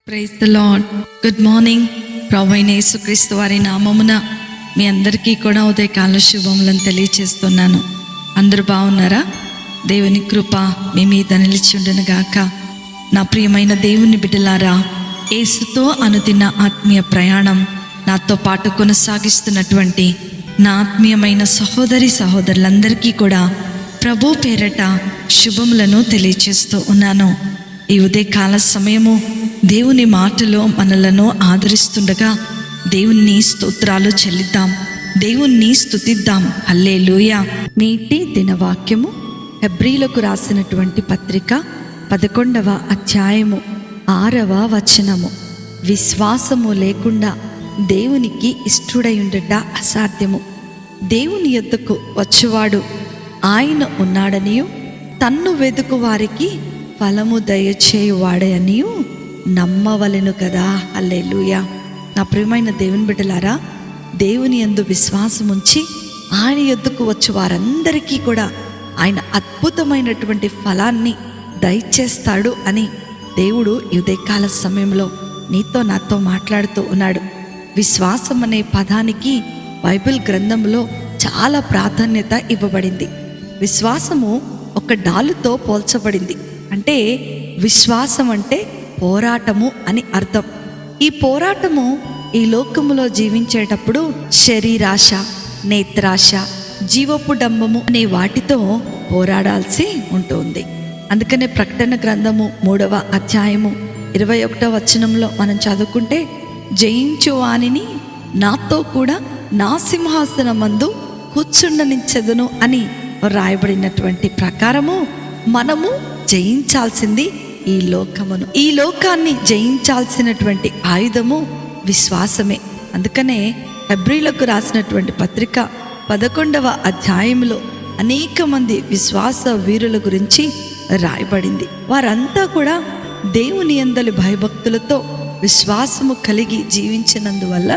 Praise the Lord. Good morning. ప్రభువైన యేసుక్రీస్తు వారి నామమున మీ అందరికీ కూడా ఉదయకాల శుభములను తెలియచేస్తున్నాను. అందరూ బాగున్నారా? దేవుని కృప మీ మీద నిలిచి ఉండును గాక. నా ప్రియమైన దేవుని బిడ్డలారా, యేసుతో అనుదిన ఆత్మీయ ప్రయాణం నాతో పాటు కొనసాగిస్తున్నటువంటి నా ఆత్మీయమైన సహోదరి సహోదరులందరికీ కూడా ప్రభు పేరట శుభములను తెలియచేస్తూ ఉన్నాను. ఈ ఉదయకాల సమయము దేవుని మాటలో మనలను ఆదరిస్తుండగా దేవుని స్తోత్రాలు చెల్లిద్దాం, దేవుణ్ణి స్తుతిద్దాం. హల్లెలూయా. నేటి దినవాక్యము హెబ్రీలకు రాసినటువంటి పత్రిక 11వ అధ్యాయము 6వ వచనము. విశ్వాసము లేకుండా దేవునికి ఇష్టుడై ఉండుట అసాధ్యము. దేవుని యొద్దకు వచ్చువాడు ఆయన ఉన్నాడనియు తన్ను వెదుకు వారికి ఫలము దయచేయువాడనియు నమ్మవలెను కదా. హల్లెలూయా. నా ప్రియమైన దేవుని బిడ్డలారా, దేవుని యందు విశ్వాసం ఉంచి ఆయన యొద్దకు వచ్చి వారందరికీ కూడా ఆయన అద్భుతమైనటువంటి ఫలాన్ని దయచేస్తాడు అని దేవుడు ఈ ఉదయకాల సమయంలో నీతో నాతో మాట్లాడుతూ ఉన్నాడు. విశ్వాసం అనే పదానికి బైబిల్ గ్రంథంలో చాలా ప్రాధాన్యత ఇవ్వబడింది. విశ్వాసము ఒక డాలుతో పోల్చబడింది. అంటే విశ్వాసం అంటే పోరాటము అని అర్థం. ఈ పోరాటము ఈ లోకములో జీవించేటప్పుడు శరీరాశ, నేత్రాశ, జీవపు డంబము అనే వాటితో పోరాడాల్సి ఉంటుంది. అందుకనే ప్రకటన గ్రంథము 3వ అధ్యాయము 21వ వచనంలో మనం చదువుకుంటే, జయించు వానిని నాతో కూడా నా సింహాసనమందు కూర్చుండనిచ్చెదను అని రాయబడినటువంటి ప్రకారము మనము జయించాల్సింది ఈ లోకమును. ఈ లోకాన్ని జయించాల్సినటువంటి ఆయుధము విశ్వాసమే. అందుకనే హెబ్రీలకు రాసినటువంటి పత్రిక 11వ అధ్యాయంలో అనేక మంది విశ్వాస వీరుల గురించి రాయబడింది. వారంతా కూడా దేవుని యందలి భయభక్తులతో విశ్వాసము కలిగి జీవించినందువల్ల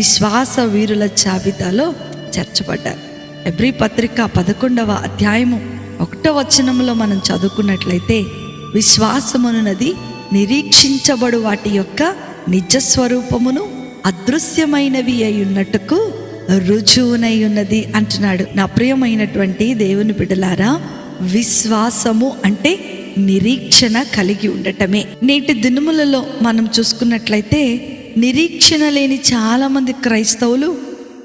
విశ్వాస వీరుల జాబితాలో చేర్చబడ్డారు. హెబ్రీ పత్రిక 11వ అధ్యాయము 1వ వచనంలో మనం చదువుకున్నట్లయితే, విశ్వాసమునున్నది నిరీక్షించబడు వాటి యొక్క నిజస్వరూపమును అదృశ్యమైనవి అయి ఉన్నట్టుకు రుజువునై ఉన్నది అంటున్నాడు. నా ప్రియమైనటువంటి దేవుని బిడ్డలారా, విశ్వాసము అంటే నిరీక్షణ కలిగి ఉండటమే. నేటి దినములలో మనం చూసుకున్నట్లయితే నిరీక్షణ లేని చాలామంది క్రైస్తవులు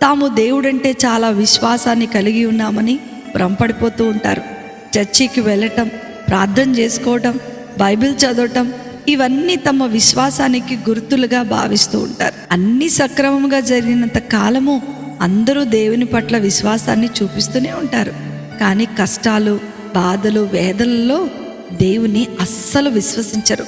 తాము దేవుడంటే చాలా విశ్వాసాన్ని కలిగి ఉన్నామని భ్రమపడిపోతూ ఉంటారు. చర్చికి వెళ్ళటం, ప్రార్థన చేసుకోవటం, బైబిల్ చదవటం ఇవన్నీ తమ విశ్వాసానికి గుర్తులుగా భావిస్తూ ఉంటారు. అన్ని సక్రమంగా జరిగినంత కాలము అందరూ దేవుని పట్ల విశ్వాసాన్ని చూపిస్తూనే ఉంటారు. కానీ కష్టాలు, బాధలు, వేదనలలో దేవుని అస్సలు విశ్వసించరు.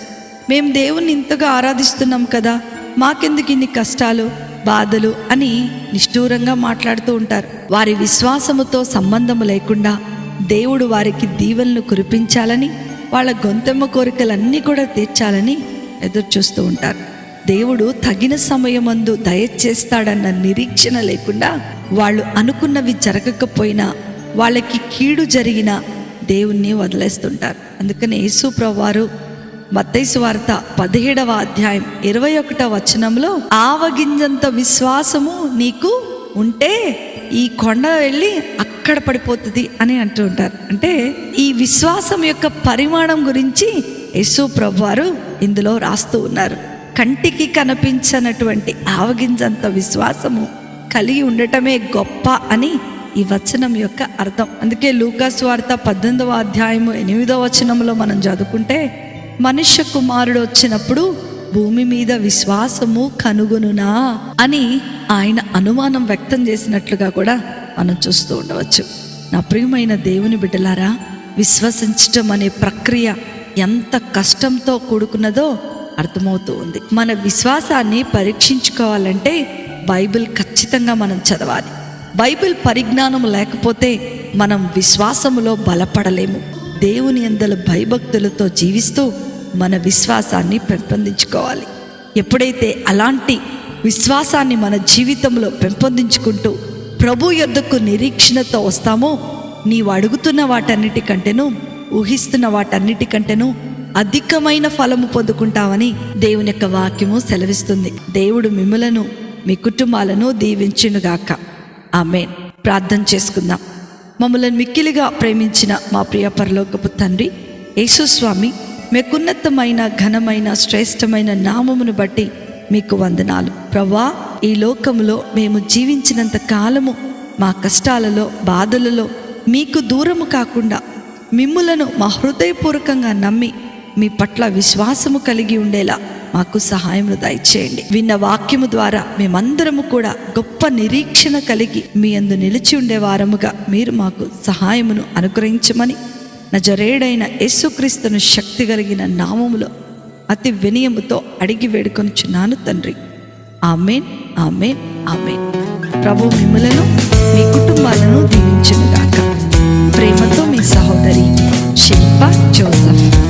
మేము దేవుణ్ణి ఇంతగా ఆరాధిస్తున్నాం కదా, మాకెందుకు ఇన్ని కష్టాలు, బాధలు అని నిష్ఠూరంగా మాట్లాడుతూ ఉంటారు. వారి విశ్వాసముతో సంబంధము లేకుండా దేవుడు వారికి దీవెనలు కురిపించాలని, వాళ్ళ గొంతెమ్మ కోరికలన్నీ కూడా తీర్చాలని ఎదురు చూస్తూ ఉంటారు. దేవుడు తగిన సమయమందు దయచేస్తాడన్న నిరీక్షణ లేకుండా వాళ్ళు అనుకున్నవి జరగకపోయినా, వాళ్ళకి కీడు జరిగిన దేవుణ్ణి వదిలేస్తుంటారు. అందుకని యేసు ప్రభువారు మత్తయి సువార్త 17వ అధ్యాయం 21వ వచనంలో, ఆవగింజంత విశ్వాసము నీకు ఉంటే ఈ కొండ వెళ్ళి అక్కడ పడిపోతుంది అని అంటూ ఉంటారు. అంటే ఈ విశ్వాసం యొక్క పరిమాణం గురించి యేసు ప్రభువారు ఇందులో రాస్తూ ఉన్నారు. కంటికి కనిపించనటువంటి ఆవగింజంత విశ్వాసము కలిగి ఉండటమే గొప్ప అని ఈ వచనం యొక్క అర్థం. అందుకే లూకా సువార్త 18వ అధ్యాయము 8వ వచనంలో మనం చదువుకుంటే, మనుష్య కుమారుడు వచ్చినప్పుడు భూమి మీద విశ్వాసము కనుగొనునా అని ఆయన అనుమానం వ్యక్తం చేసినట్లుగా కూడా మనం చూస్తూ ఉండవచ్చు. నా ప్రియమైన దేవుని బిడ్డలారా, విశ్వసించటం అనే ప్రక్రియ ఎంత కష్టంతో కూడుకున్నదో అర్థమవుతూ ఉంది. మన విశ్వాసాన్ని పరీక్షించుకోవాలంటే బైబిల్ ఖచ్చితంగా మనం చదవాలి. బైబిల్ పరిజ్ఞానం లేకపోతే మనం విశ్వాసములో బలపడలేము. దేవుని యందల భయభక్తులతో జీవిస్తూ మన విశ్వాసాన్ని పెంపొందించుకోవాలి. ఎప్పుడైతే అలాంటి విశ్వాసాన్ని మన జీవితంలో పెంపొందించుకుంటూ ప్రభు యొద్దకు నిరీక్షణతో వస్తామో, నీవు అడుగుతున్న వాటన్నిటికంటేను, ఊహిస్తున్న వాటన్నిటికంటేను అధికమైన ఫలము పొందుకుంటామని దేవుని యొక్క వాక్యము సెలవిస్తుంది. దేవుడు మిమ్మలను మీ కుటుంబాలను దీవించునుగాక. ఆమేన్. ప్రార్థన చేసుకుందాం. మమ్మల్ని మిక్కిలిగా ప్రేమించిన మా ప్రియ పరలోకపు తండ్రి యేసుస్వామి, మీకున్నతమైన ఘనమైన శ్రేష్టమైన నామమును బట్టి మీకు వందనాలు ప్రభువా. ఈ లోకములో మేము జీవించినంత కాలము మా కష్టాలలో బాధలలో మీకు దూరము కాకుండా మిమ్ములను మా హృదయపూర్వకంగా నమ్మి మీ పట్ల విశ్వాసము కలిగి ఉండేలా మాకు సహాయమును దయచేయండి. విన్న వాక్యము ద్వారా మేమందరము కూడా గొప్ప నిరీక్షణ కలిగి మీ యందు నిలిచి ఉండే వారముగా మీరు మాకు సహాయమును అనుగ్రహించమని నజరేయుడైన యేసుక్రీస్తును శక్తి కలిగిన నామములో అతి వినయముతో అడిగి వేడుకొనుచున్నాను తండ్రి. ఆమేన్, ఆమేన్, ఆమేన్. ప్రభు మిమ్మలను మీ కుటుంబాలను దీవించునుగాక. ప్రేమతో మీ సహోదరి శిల్ప జోసెఫ్.